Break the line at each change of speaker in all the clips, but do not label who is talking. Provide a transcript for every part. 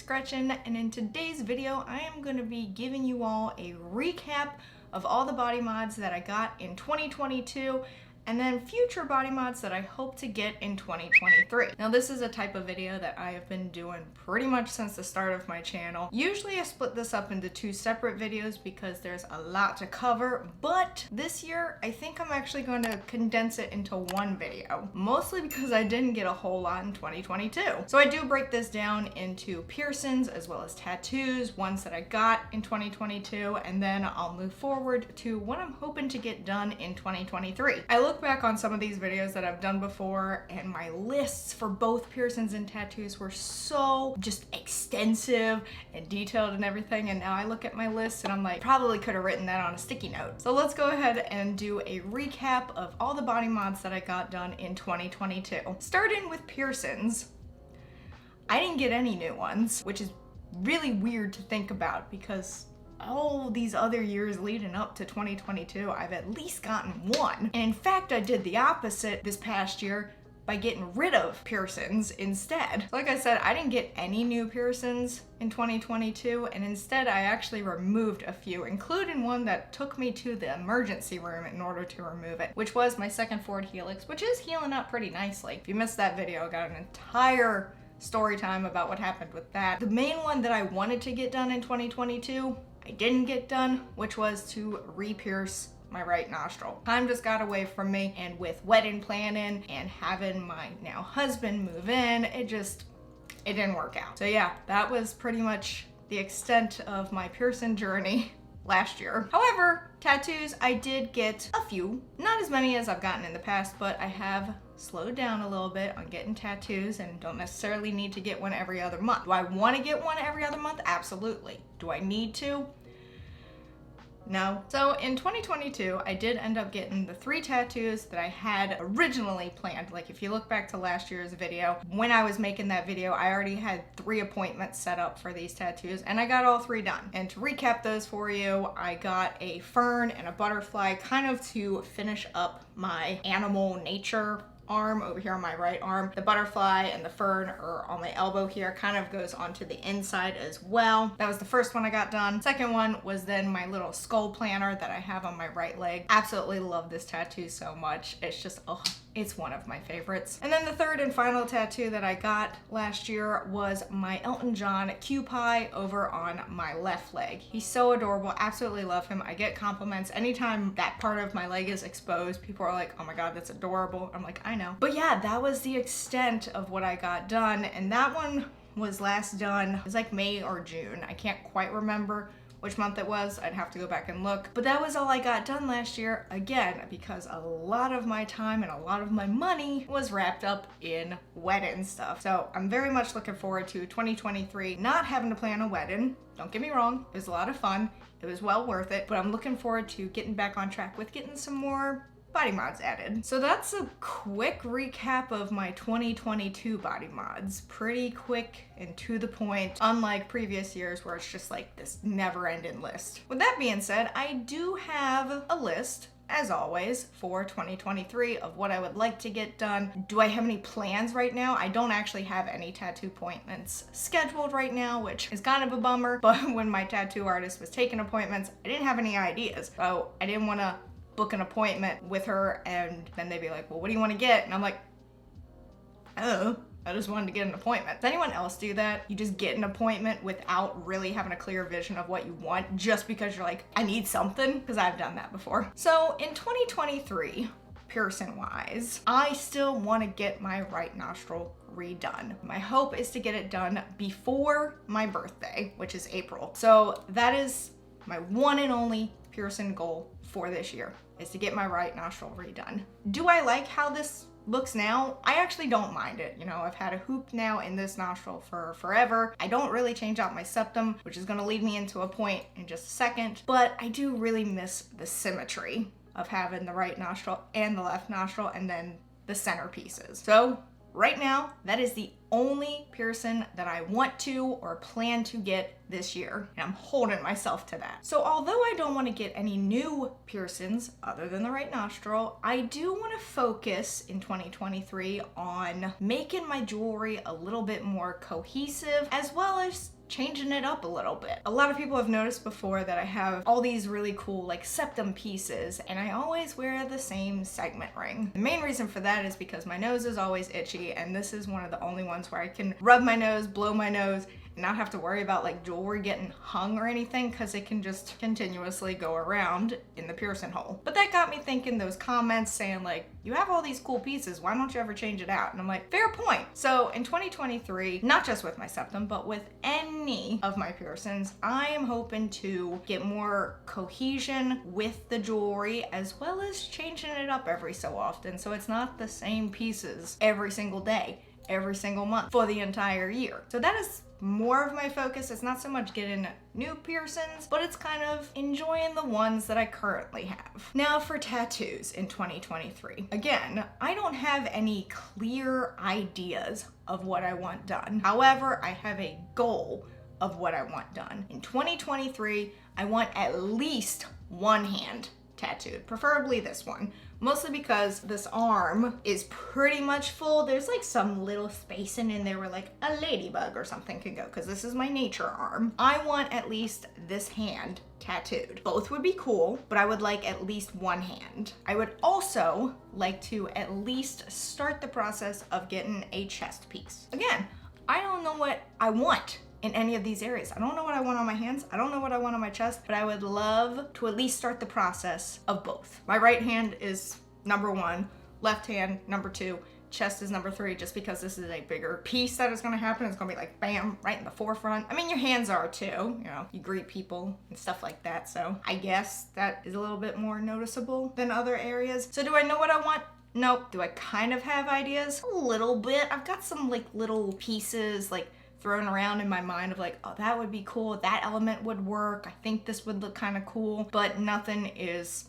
Gretchen, and in today's video I am going to be giving you all a recap of all the body mods that I got in 2022 and then future body mods that I hope to get in 2023. Now this is a type of video that I have been doing pretty much since the start of my channel. Usually I split this up into two separate videos because there's a lot to cover, but this year I think I'm actually going to condense it into one video, mostly because I didn't get a whole lot in 2022. So I do break this down into piercings as well as tattoos, ones that I got in 2022, and then I'll move forward to what I'm hoping to get done in 2023. I look back on some of these videos that I've done before and my lists for both piercings and tattoos were so just extensive and detailed and everything, and now I look at my list and I'm like, probably could have written that on a sticky note. So let's go ahead and do a recap of all the body mods that I got done in 2022. Starting with piercings, I didn't get any new ones, which is really weird to think about because all these other years leading up to 2022, I've at least gotten one. And in fact, I did the opposite this past year by getting rid of piercings instead. Like I said, I didn't get any new piercings in 2022, and instead I actually removed a few, including one that took me to the emergency room in order to remove it, which was my second forward helix, which is healing up pretty nicely. If you missed that video, I got an entire story time about what happened with that. The main one that I wanted to get done in 2022, I didn't get done, which was to re-pierce my right nostril. Time just got away from me, and with wedding planning and having my now husband move in, it didn't work out. So yeah, that was pretty much the extent of my piercing journey last year. However, tattoos, I did get a few. Not as many as I've gotten in the past, but I have slowed down a little bit on getting tattoos and don't necessarily need to get one every other month. Do I want to get one every other month? Absolutely. Do I need to? No. So in 2022, I did end up getting the 3 tattoos that I had originally planned. Like if you look back to last year's video, when I was making that video, I already had 3 appointments set up for these tattoos and I got all 3 done. And to recap those for you, I got a fern and a butterfly kind of to finish up my animal nature arm over here on my right arm. The butterfly and the fern are on my elbow here, kind of goes onto the inside as well. That was the first one I got done. Second one was then my little skull planner that I have on my right leg. Absolutely love this tattoo so much. It's just, oh, it's one of my favorites. And then the third and final tattoo that I got last year was my Elton John Q Pie over on my left leg. He's so adorable, absolutely love him. I get compliments anytime that part of my leg is exposed. People are like, oh my god, that's adorable. I'm like, I know. But yeah, that was the extent of what I got done, and that one was last done, it was like May or June. I can't quite remember which month it was. I'd have to go back and look. But that was all I got done last year, again, because a lot of my time and a lot of my money was wrapped up in wedding stuff. So I'm very much looking forward to 2023, not having to plan a wedding. Don't get me wrong, it was a lot of fun. It was well worth it, but I'm looking forward to getting back on track with getting some more body mods added. So that's a quick recap of my 2022 body mods. Pretty quick and to the point, unlike previous years where it's just like this never-ending list. With that being said, I do have a list, as always, for 2023 of what I would like to get done. Do I have any plans right now? I don't actually have any tattoo appointments scheduled right now, which is kind of a bummer, but when my tattoo artist was taking appointments, I didn't have any ideas. So I didn't want to book an appointment with her and then they'd be like, well, what do you want to get? And I'm like, oh, I just wanted to get an appointment. Does anyone else do that? You just get an appointment without really having a clear vision of what you want just because you're like, I need something? Because I've done that before. So in 2023, piercing wise, I still want to get my right nostril redone. My hope is to get it done before my birthday, which is April. So that is my one and only piercing goal for this year, is to get my right nostril redone. Do I like how this looks now? I actually don't mind it. You know, I've had a hoop now in this nostril for forever. I don't really change out my septum, which is gonna lead me into a point in just a second, but I do really miss the symmetry of having the right nostril and the left nostril and then the center pieces. So right now, that is the only piercing that I want to or plan to get this year, and I'm holding myself to that. So although I don't want to get any new piercings other than the right nostril, I do want to focus in 2023 on making my jewelry a little bit more cohesive, as well as changing it up a little bit. A lot of people have noticed before that I have all these really cool like septum pieces, and I always wear the same segment ring. The main reason for that is because my nose is always itchy, and this is one of the only ones where I can rub my nose, blow my nose, and not have to worry about like jewelry getting hung or anything, because it can just continuously go around in the piercing hole. But that got me thinking, those comments saying like, you have all these cool pieces, why don't you ever change it out? And I'm like, fair point. So in 2023, not just with my septum, but with any of my piercings, I am hoping to get more cohesion with the jewelry, as well as changing it up every so often, so it's not the same pieces every single day, every single month for the entire year. So that is more of my focus. It's not so much getting new piercings, but it's kind of enjoying the ones that I currently have. Now for tattoos in 2023. Again, I don't have any clear ideas of what I want done. However, I have a goal of what I want done. In 2023, I want at least one hand tattooed, preferably this one. Mostly because this arm is pretty much full. There's like some little spacing in there where like a ladybug or something could go, because this is my nature arm. I want at least this hand tattooed. Both would be cool, but I would like at least one hand. I would also like to at least start the process of getting a chest piece. Again, I don't know what I want in any of these areas. I don't know what I want on my hands. I don't know what I want on my chest, but I would love to at least start the process of both. My right hand is number 1, left hand number 2, chest is number 3, just because this is a bigger piece that is gonna happen. It's gonna be like bam, right in the forefront. I mean, your hands are too, you know, you greet people and stuff like that. So I guess that is a little bit more noticeable than other areas. So do I know what I want? Nope. Do I kind of have ideas? A little bit. I've got some like little pieces like thrown around in my mind of like, oh, that would be cool, that element would work, I think this would look kind of cool, but nothing is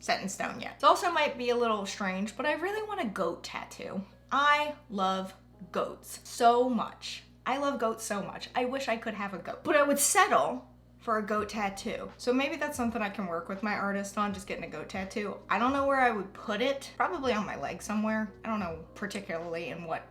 set in stone yet. It also might be a little strange, but I really want a goat tattoo. I love goats so much. I love goats so much. I wish I could have a goat, but I would settle for a goat tattoo. So maybe that's something I can work with my artist on, just getting a goat tattoo. I don't know where I would put it, probably on my leg somewhere. I don't know particularly in what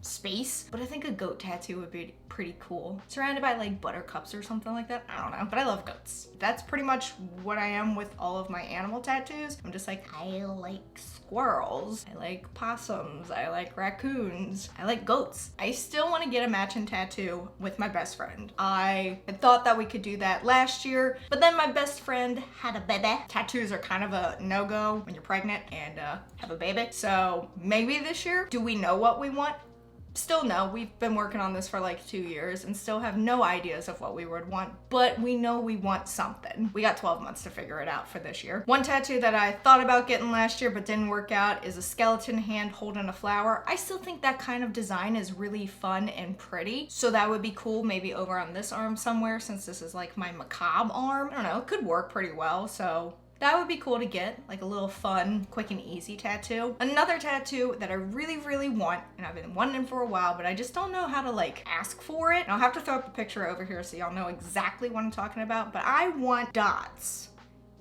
space, but I think a goat tattoo would be pretty cool. Surrounded by like buttercups or something like that. I don't know, but I love goats. That's pretty much what I am with all of my animal tattoos. I'm just like, I like squirrels, I like possums, I like raccoons, I like goats. I still want to get a matching tattoo with my best friend. I had thought that we could do that last year, but then my best friend had a baby. Tattoos are kind of a no-go when you're pregnant and have a baby. So maybe this year. Do we know what we want? Still no. We've been working on this for like 2 years and still have no ideas of what we would want, but we know we want something. We got 12 months to figure it out for this year. One tattoo that I thought about getting last year but didn't work out is a skeleton hand holding a flower. I still think that kind of design is really fun and pretty, so that would be cool maybe over on this arm somewhere, since this is like my macabre arm. I don't know, it could work pretty well, so that would be cool to get, like a little fun, quick and easy tattoo. Another tattoo that I really, really want, and I've been wanting for a while, but I just don't know how to like ask for it. And I'll have to throw up a picture over here so y'all know exactly what I'm talking about, but I want dots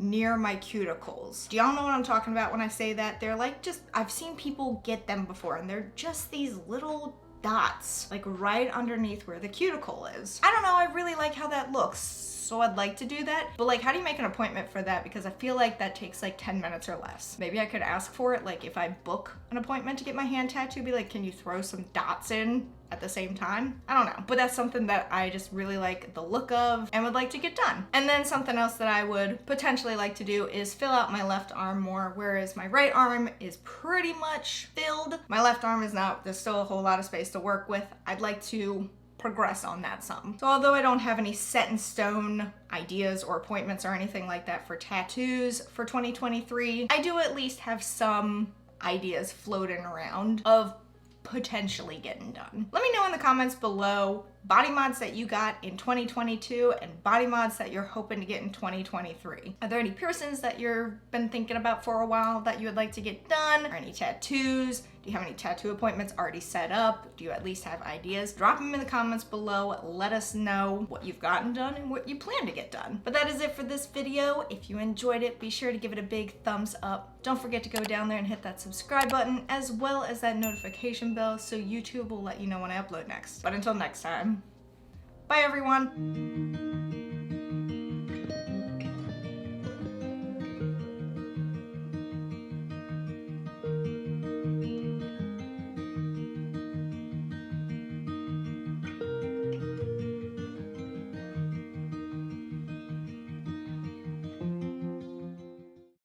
near my cuticles. Do y'all know what I'm talking about when I say that? They're like just, I've seen people get them before, and they're just these little dots, like right underneath where the cuticle is. I don't know, I really like how that looks. So I'd like to do that, but like, how do you make an appointment for that? Because I feel like that takes like 10 minutes or less. Maybe I could ask for it, like if I book an appointment to get my hand tattooed, be like, can you throw some dots in at the same time? I don't know, but that's something that I just really like the look of and would like to get done. And then something else that I would potentially like to do is fill out my left arm more, whereas my right arm is pretty much filled. My left arm is not, there's still a whole lot of space to work with. I'd like to progress on that some. So although I don't have any set in stone ideas or appointments or anything like that for tattoos for 2023, I do at least have some ideas floating around of potentially getting done. Let me know in the comments below body mods that you got in 2022 and body mods that you're hoping to get in 2023. Are there any piercings that you've been thinking about for a while that you would like to get done? Or any tattoos? Do you have any tattoo appointments already set up? Do you at least have ideas? Drop them in the comments below. Let us know what you've gotten done and what you plan to get done. But that is it for this video. If you enjoyed it, be sure to give it a big thumbs up. Don't forget to go down there and hit that subscribe button, as well as that notification bell, so YouTube will let you know when I upload next. But until next time, Bye everyone!